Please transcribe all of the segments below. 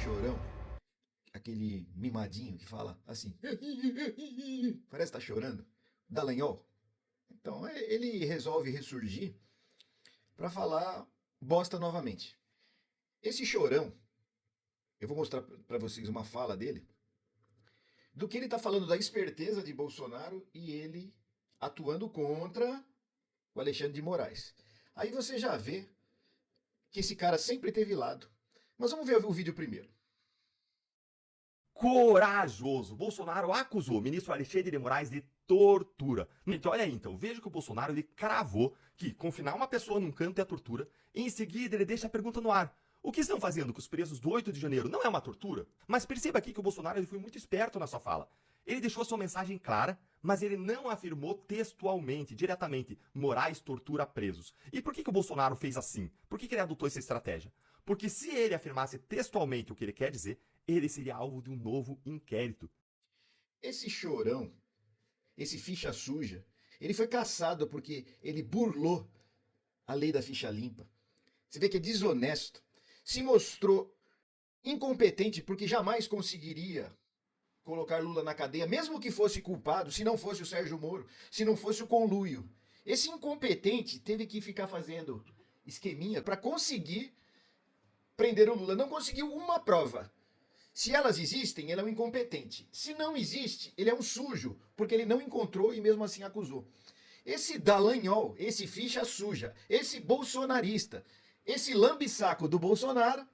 chorão, aquele mimadinho que fala assim, parece que tá chorando, Dallagnol. Então ele resolve ressurgir para falar bosta novamente. Esse chorão, eu vou mostrar para vocês uma fala dele, do que ele está falando da esperteza de Bolsonaro e ele atuando contra o Alexandre de Moraes. Aí você já vê que esse cara sempre teve lado. Mas vamos ver o vídeo primeiro. Corajoso. Bolsonaro acusou o ministro Alexandre de Moraes de tortura. Então, olha aí, então, veja que o Bolsonaro ele cravou que confinar uma pessoa num canto é tortura. E em seguida ele deixa a pergunta no ar. O que estão fazendo com os presos do 8 de janeiro não é uma tortura? Mas perceba aqui que o Bolsonaro ele foi muito esperto na sua fala. Ele deixou sua mensagem clara, mas ele não afirmou textualmente, diretamente, Moraes tortura presos. E por que o Bolsonaro fez assim? Por que ele adotou essa estratégia? Porque se ele afirmasse textualmente o que ele quer dizer, ele seria alvo de um novo inquérito. Esse chorão, esse ficha suja, ele foi caçado porque ele burlou a lei da ficha limpa. Você vê que é desonesto. Se mostrou incompetente porque jamais conseguiria colocar Lula na cadeia, mesmo que fosse culpado, se não fosse o Sérgio Moro, se não fosse o conluio. Esse incompetente teve que ficar fazendo esqueminha para conseguir prender o Lula. Não conseguiu uma prova. Se elas existem, ele é um incompetente. Se não existe, ele é um sujo, porque ele não encontrou e mesmo assim acusou. Esse Dallagnol, esse ficha suja, esse bolsonarista, esse lambe-saco do Bolsonaro,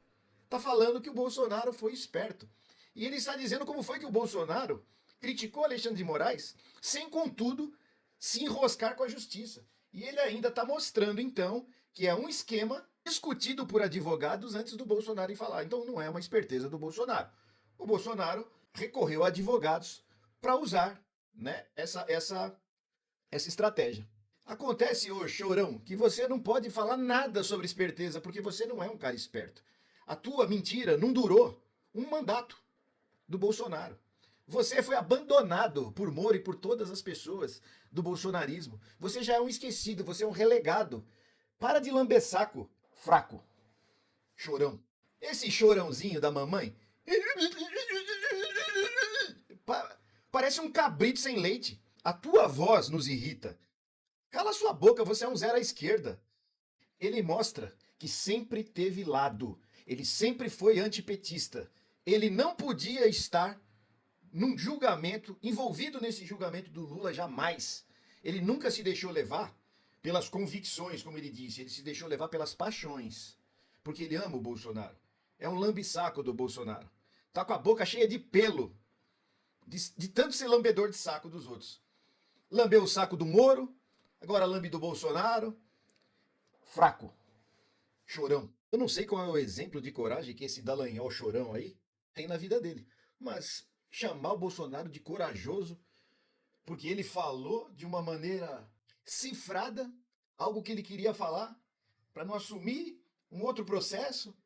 tá falando que o Bolsonaro foi esperto. E ele está dizendo como foi que o Bolsonaro criticou Alexandre de Moraes, sem, contudo, se enroscar com a justiça. E ele ainda está mostrando, então, que é um esquema discutido por advogados antes do Bolsonaro ir falar. Então não é uma esperteza do Bolsonaro. O Bolsonaro recorreu a advogados para usar, né, essa estratégia. Acontece, ô chorão, que você não pode falar nada sobre esperteza, porque você não é um cara esperto. A tua mentira não durou um mandato do Bolsonaro. Você foi abandonado por Moro e por todas as pessoas do bolsonarismo. Você já é um esquecido, você é um relegado. Para de lamber saco, fraco. Chorão. Esse chorãozinho da mamãe parece um cabrito sem leite. A tua voz nos irrita. Cala sua boca, você é um zero à esquerda. Ele mostra que sempre teve lado. Ele sempre foi antipetista. Ele não podia estar num julgamento, envolvido nesse julgamento do Lula jamais. Ele nunca se deixou levar pelas convicções, como ele disse. Ele se deixou levar pelas paixões. Porque ele ama o Bolsonaro. É um lambe-saco do Bolsonaro. Tá com a boca cheia de pelo. De tanto ser lambedor de saco dos outros. Lambeu o saco do Moro, agora lambe do Bolsonaro. Fraco. Chorão. Eu não sei qual é o exemplo de coragem que esse Dallagnol chorão aí tem na vida dele. Mas chamar o Bolsonaro de corajoso porque ele falou de uma maneira cifrada algo que ele queria falar para não assumir um outro processo.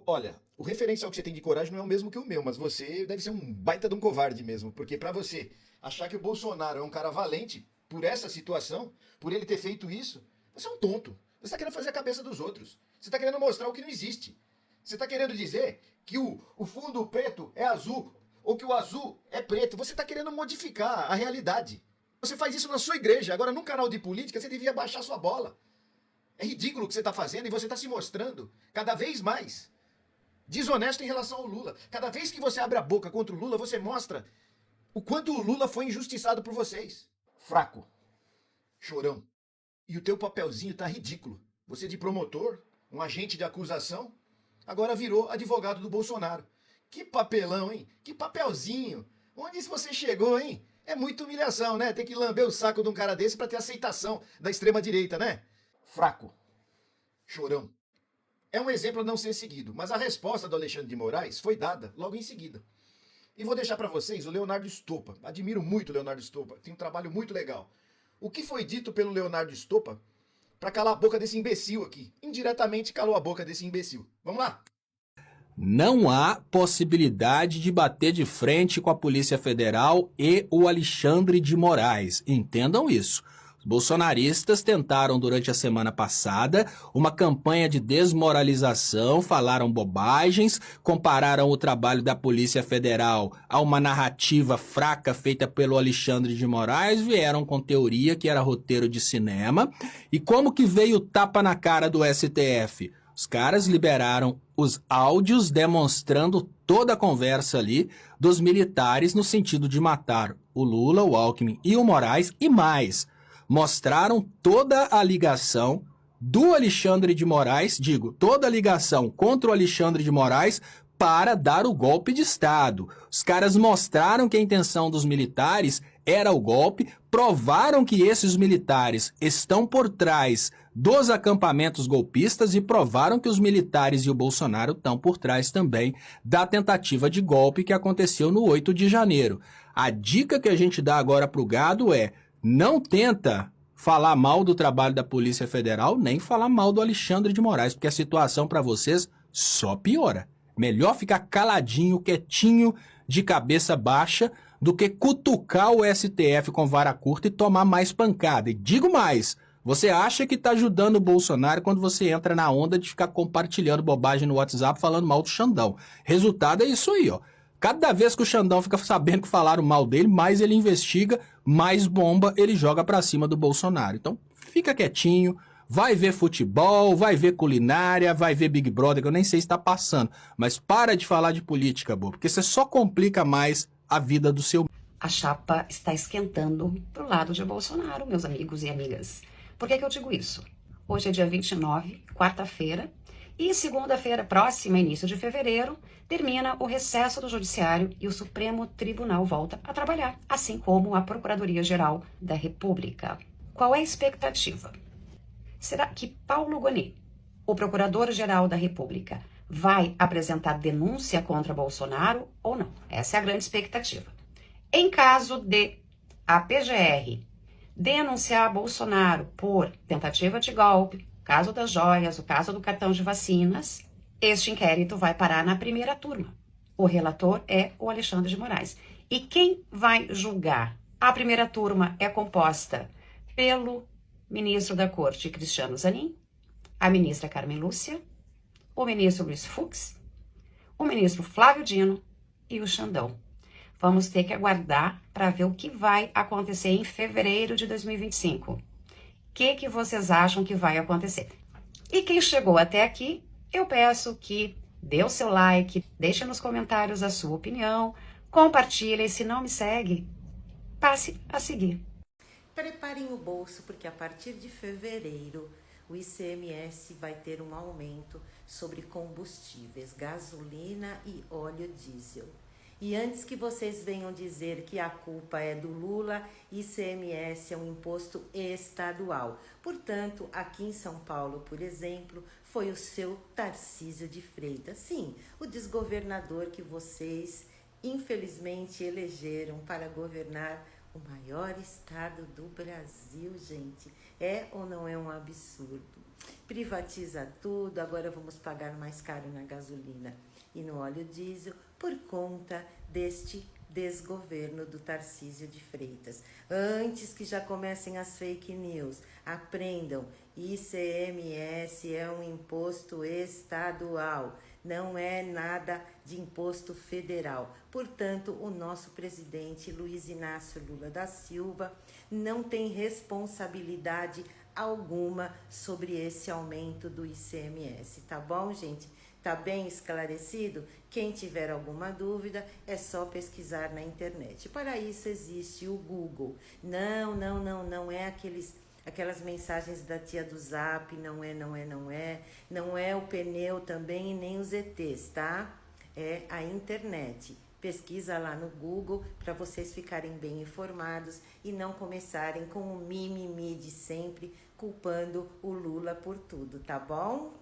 Olha, o referencial que você tem de coragem não é o mesmo que o meu, mas você deve ser um baita de um covarde mesmo, porque para você achar que o Bolsonaro é um cara valente por essa situação, por ele ter feito isso, você é um tonto. Você está querendo fazer a cabeça dos outros. Você está querendo mostrar o que não existe. Você está querendo dizer que o fundo preto é azul ou que o azul é preto. Você está querendo modificar a realidade. Você faz isso na sua igreja. Agora, num canal de política, você devia baixar sua bola. É ridículo o que você está fazendo e você está se mostrando cada vez mais desonesto em relação ao Lula. Cada vez que você abre a boca contra o Lula, você mostra o quanto o Lula foi injustiçado por vocês. Fraco. Chorão. E o teu papelzinho tá ridículo. Você de promotor, um agente de acusação, agora virou advogado do Bolsonaro. Que papelão, hein? Que papelzinho. Onde você chegou, hein? É muita humilhação, né? Ter que lamber o saco de um cara desse pra ter aceitação da extrema-direita, né? Fraco. Chorão. É um exemplo a não ser seguido, mas a resposta do Alexandre de Moraes foi dada logo em seguida. E vou deixar para vocês o Leonardo Stoppa. Admiro muito o Leonardo Stoppa, tem um trabalho muito legal. O que foi dito pelo Leonardo Stoppa para calar a boca desse imbecil aqui? Indiretamente calou a boca desse imbecil. Vamos lá? Não há possibilidade de bater de frente com a Polícia Federal e o Alexandre de Moraes. Entendam isso. Bolsonaristas tentaram durante a semana passada uma campanha de desmoralização, falaram bobagens, compararam o trabalho da Polícia Federal a uma narrativa fraca feita pelo Alexandre de Moraes, vieram com teoria que era roteiro de cinema. E como que veio o tapa na cara do STF? Os caras liberaram os áudios demonstrando toda a conversa ali dos militares no sentido de matar o Lula, o Alckmin e o Moraes e mais. Mostraram toda a ligação do Alexandre de Moraes, toda a ligação contra o Alexandre de Moraes para dar o golpe de Estado. Os caras mostraram que a intenção dos militares era o golpe, provaram que esses militares estão por trás dos acampamentos golpistas e provaram que os militares e o Bolsonaro estão por trás também da tentativa de golpe que aconteceu no 8 de janeiro. A dica que a gente dá agora para o gado é: não tenta falar mal do trabalho da Polícia Federal, nem falar mal do Alexandre de Moraes, porque a situação para vocês só piora. Melhor ficar caladinho, quietinho, de cabeça baixa, do que cutucar o STF com vara curta e tomar mais pancada. E digo mais, você acha que está ajudando o Bolsonaro quando você entra na onda de ficar compartilhando bobagem no WhatsApp falando mal do Xandão. Resultado é isso aí, ó. Cada vez que o Xandão fica sabendo que falaram mal dele, mais ele investiga, mais bomba ele joga pra cima do Bolsonaro. Então, fica quietinho, vai ver futebol, vai ver culinária, vai ver Big Brother, que eu nem sei se tá passando. Mas para de falar de política, boa, porque você só complica mais a vida do seu... A chapa está esquentando pro lado de Bolsonaro, meus amigos e amigas. Por que eu digo isso? Hoje é dia 29, quarta-feira, e segunda-feira próxima, início de fevereiro, termina o recesso do Judiciário e o Supremo Tribunal volta a trabalhar, assim como a Procuradoria-Geral da República. Qual é a expectativa? Será que Paulo Gonet, o Procurador-Geral da República, vai apresentar denúncia contra Bolsonaro ou não? Essa é a grande expectativa. Em caso de a PGR denunciar Bolsonaro por tentativa de golpe, caso das joias, o caso do cartão de vacinas, este inquérito vai parar na primeira turma. O relator é o Alexandre de Moraes. E quem vai julgar? A primeira turma é composta pelo ministro da Corte, Cristiano Zanin, a ministra Carmen Lúcia, o ministro Luiz Fux, o ministro Flávio Dino e o Xandão. Vamos ter que aguardar para ver o que vai acontecer em fevereiro de 2025. O que vocês acham que vai acontecer? E quem chegou até aqui, eu peço que dê o seu like, deixe nos comentários a sua opinião, compartilhe e se não me segue, passe a seguir. Preparem o bolso porque a partir de fevereiro o ICMS vai ter um aumento sobre combustíveis, gasolina e óleo diesel. E antes que vocês venham dizer que a culpa é do Lula, ICMS é um imposto estadual. Portanto, aqui em São Paulo, por exemplo, foi o seu Tarcísio de Freitas. Sim, o desgovernador que vocês, infelizmente, elegeram para governar o maior estado do Brasil, gente. É ou não é um absurdo? Privatiza tudo, agora vamos pagar mais caro na gasolina e no óleo diesel por conta deste desgoverno do Tarcísio de Freitas. Antes que já comecem as fake news, aprendam, ICMS é um imposto estadual, não é nada de imposto federal. Portanto, o nosso presidente Luiz Inácio Lula da Silva não tem responsabilidade alguma sobre esse aumento do ICMS, tá bom, gente? Tá bem esclarecido? Quem tiver alguma dúvida é só pesquisar na internet. Para isso existe o Google. Não é aquelas mensagens da tia do Zap, não é o pneu também e nem os ETs, tá? É a internet. Pesquisa lá no Google para vocês ficarem bem informados e não começarem com o mimimi de sempre, culpando o Lula por tudo, tá bom?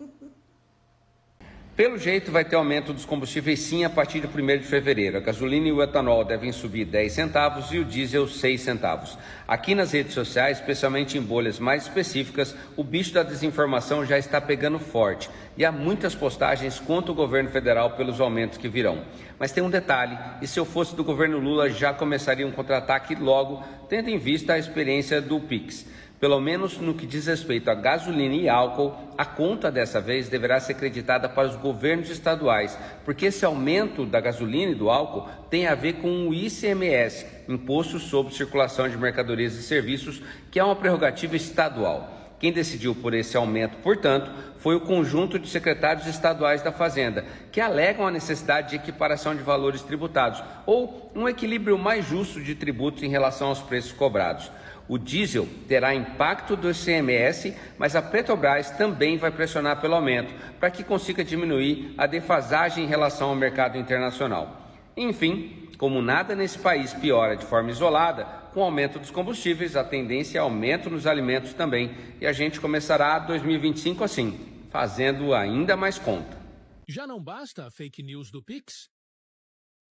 Pelo jeito vai ter aumento dos combustíveis sim a partir de 1º de fevereiro. A gasolina e o etanol devem subir 10 centavos e o diesel 6 centavos. Aqui nas redes sociais, especialmente em bolhas mais específicas, o bicho da desinformação já está pegando forte. E há muitas postagens contra o governo federal pelos aumentos que virão. Mas tem um detalhe, e se eu fosse do governo Lula já começaria um contra-ataque logo, tendo em vista a experiência do Pix. Pelo menos no que diz respeito a gasolina e álcool, a conta dessa vez deverá ser creditada para os governos estaduais, porque esse aumento da gasolina e do álcool tem a ver com o ICMS, Imposto sobre Circulação de Mercadorias e Serviços, que é uma prerrogativa estadual. Quem decidiu por esse aumento, portanto, foi o conjunto de secretários estaduais da Fazenda, que alegam a necessidade de equiparação de valores tributados ou um equilíbrio mais justo de tributos em relação aos preços cobrados. O diesel terá impacto do ICMS, mas a Petrobras também vai pressionar pelo aumento, para que consiga diminuir a defasagem em relação ao mercado internacional. Enfim, como nada nesse país piora de forma isolada, com o aumento dos combustíveis, a tendência é aumento nos alimentos também, e a gente começará 2025 assim, fazendo ainda mais conta. Já não basta a fake news do Pix?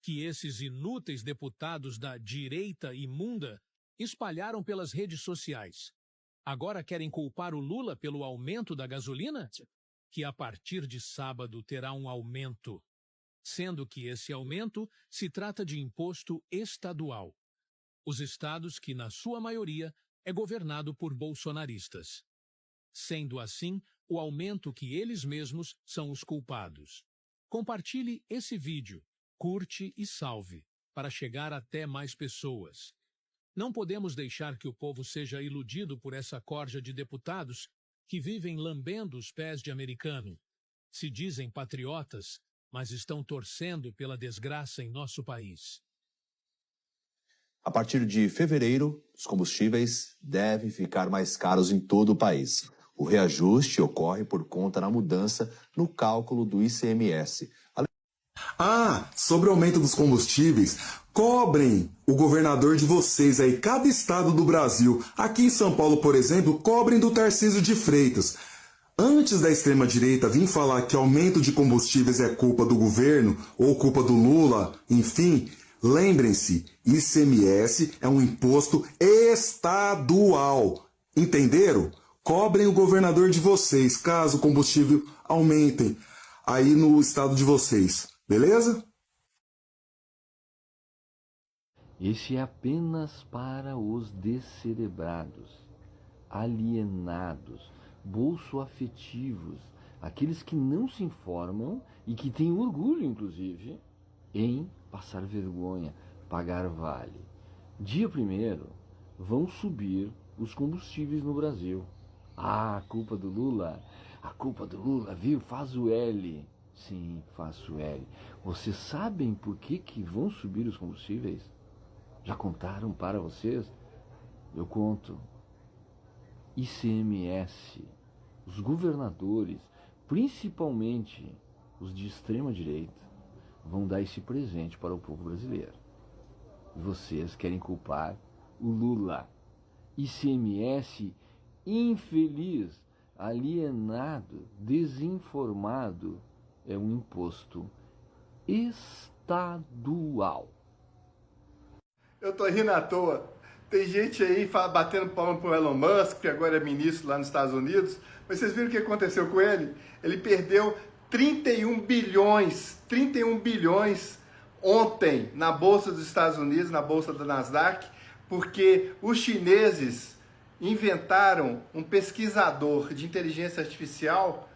Que esses inúteis deputados da direita imunda espalharam pelas redes sociais. Agora querem culpar o Lula pelo aumento da gasolina? Que a partir de sábado terá um aumento, sendo que esse aumento se trata de imposto estadual. Os estados que, na sua maioria, é governado por bolsonaristas. Sendo assim, o aumento que eles mesmos são os culpados. Compartilhe esse vídeo, curte e salve, para chegar até mais pessoas. Não podemos deixar que o povo seja iludido por essa corja de deputados que vivem lambendo os pés de americano. Se dizem patriotas, mas estão torcendo pela desgraça em nosso país. A partir de fevereiro, os combustíveis devem ficar mais caros em todo o país. O reajuste ocorre por conta da mudança no cálculo do ICMS. Sobre o aumento dos combustíveis, cobrem o governador de vocês aí, cada estado do Brasil. Aqui em São Paulo, por exemplo, cobrem do Tarcísio de Freitas. Antes da extrema-direita vir falar que aumento de combustíveis é culpa do governo ou culpa do Lula, enfim, lembrem-se, ICMS é um imposto estadual. Entenderam? Cobrem o governador de vocês, caso o combustível aumentem aí no estado de vocês. Beleza? Esse é apenas para os descerebrados, alienados, bolsoafetivos, aqueles que não se informam e que têm orgulho, inclusive, em passar vergonha, pagar vale. Dia 1º vão subir os combustíveis no Brasil. A culpa do Lula, viu? Faz o L. Sim, faço L. Vocês sabem por que vão subir os combustíveis? Já contaram para vocês? Eu conto. ICMS. Os governadores, principalmente os de extrema direita, vão dar esse presente para o povo brasileiro. E vocês querem culpar o Lula. ICMS infeliz, alienado, desinformado, é um imposto estadual. Eu tô rindo à toa. Tem gente aí batendo palma pro Elon Musk, que agora é ministro lá nos Estados Unidos, mas vocês viram o que aconteceu com ele? Ele perdeu 31 bilhões ontem na Bolsa dos Estados Unidos, na Bolsa da Nasdaq, porque os chineses inventaram um pesquisador de inteligência artificial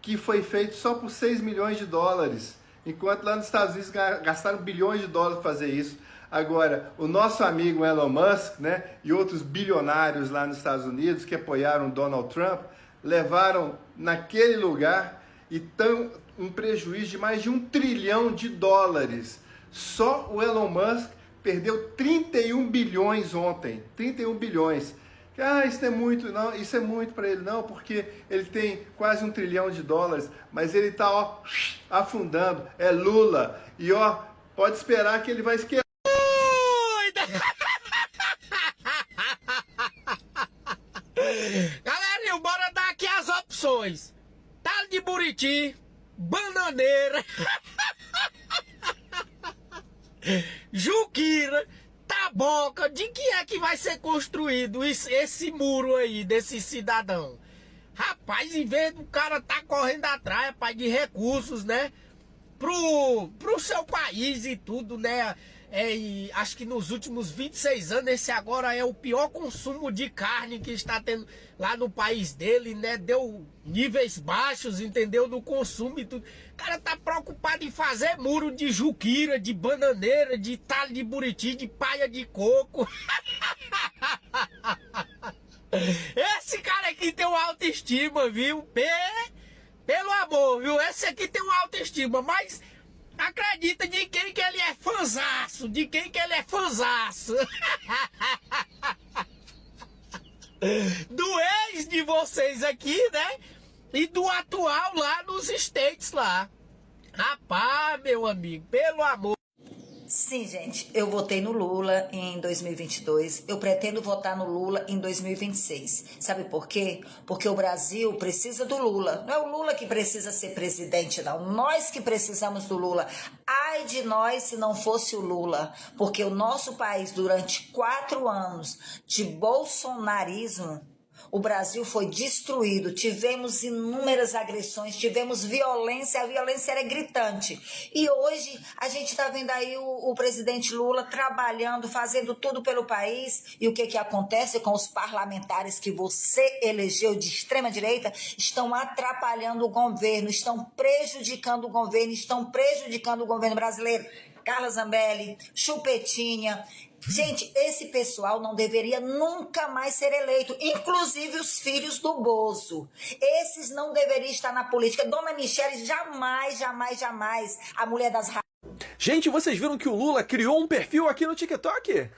que foi feito só por 6 milhões de dólares, enquanto lá nos Estados Unidos gastaram bilhões de dólares para fazer isso. Agora, o nosso amigo Elon Musk, né, e outros bilionários lá nos Estados Unidos que apoiaram Donald Trump, levaram naquele lugar e estão um prejuízo de mais de 1 trilhão de dólares. Só o Elon Musk perdeu 31 bilhões ontem, 31 bilhões. Isso não é muito, não, isso é muito para ele, não, porque ele tem quase 1 trilhão de dólares, mas ele está afundando, é Lula, e pode esperar que ele vai esquecer. Galera, bora dar aqui as opções. Talho de Buriti, Bananeira, Juquira, Taboca. De que é que vai ser construído esse muro aí, desse cidadão? Rapaz, em vez do cara tá correndo atrás, rapaz, de recursos, né? Pro seu país e tudo, né? e acho que nos últimos 26 anos, esse agora é o pior consumo de carne que está tendo lá no país dele, né? Deu níveis baixos, entendeu? No consumo e tudo. O cara tá preocupado em fazer muro de juquira, de bananeira, de talho de buriti, de paia de coco. Esse cara aqui tem uma autoestima, viu? Pelo amor, viu? Esse aqui tem uma autoestima, mas acredita de quem que ele é fãzaço, de quem que ele é fãzaço. Do ex de vocês aqui, né? E do atual lá nos States lá. Rapaz, meu amigo, pelo amor. Sim, gente, eu votei no Lula em 2022, eu pretendo votar no Lula em 2026. Sabe por quê? Porque o Brasil precisa do Lula. Não é o Lula que precisa ser presidente, não. Nós que precisamos do Lula. Ai de nós se não fosse o Lula. Porque o nosso país, durante 4 anos de bolsonarismo, o Brasil foi destruído, tivemos inúmeras agressões, tivemos violência, a violência era gritante. E hoje a gente está vendo aí o presidente Lula trabalhando, fazendo tudo pelo país. E o que acontece com os parlamentares que você elegeu de extrema direita? Estão atrapalhando o governo, estão prejudicando o governo, estão prejudicando o governo brasileiro. Carla Zambelli, Chupetinha. Gente, esse pessoal não deveria nunca mais ser eleito, inclusive os filhos do Bozo. Esses não deveriam estar na política. Dona Michele, jamais, jamais, jamais, a mulher das... Gente, vocês viram que o Lula criou um perfil aqui no TikTok?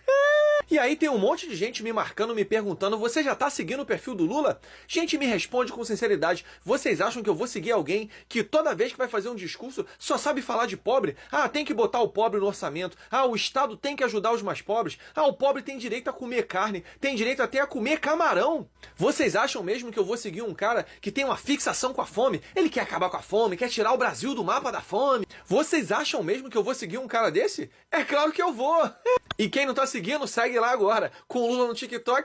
E aí tem um monte de gente me marcando, me perguntando, você já tá seguindo o perfil do Lula? Gente, me responde com sinceridade, vocês acham que eu vou seguir alguém que toda vez que vai fazer um discurso só sabe falar de pobre? Ah, tem que botar o pobre no orçamento. Ah, o Estado tem que ajudar os mais pobres. Ah, o pobre tem direito a comer carne, tem direito até a comer camarão. Vocês acham mesmo que eu vou seguir um cara que tem uma fixação com a fome? Ele quer acabar com a fome, quer tirar o Brasil do mapa da fome. Vocês acham mesmo que eu vou seguir um cara desse? É claro que eu vou. E quem não tá seguindo, segue lá agora, com o Lula no TikTok.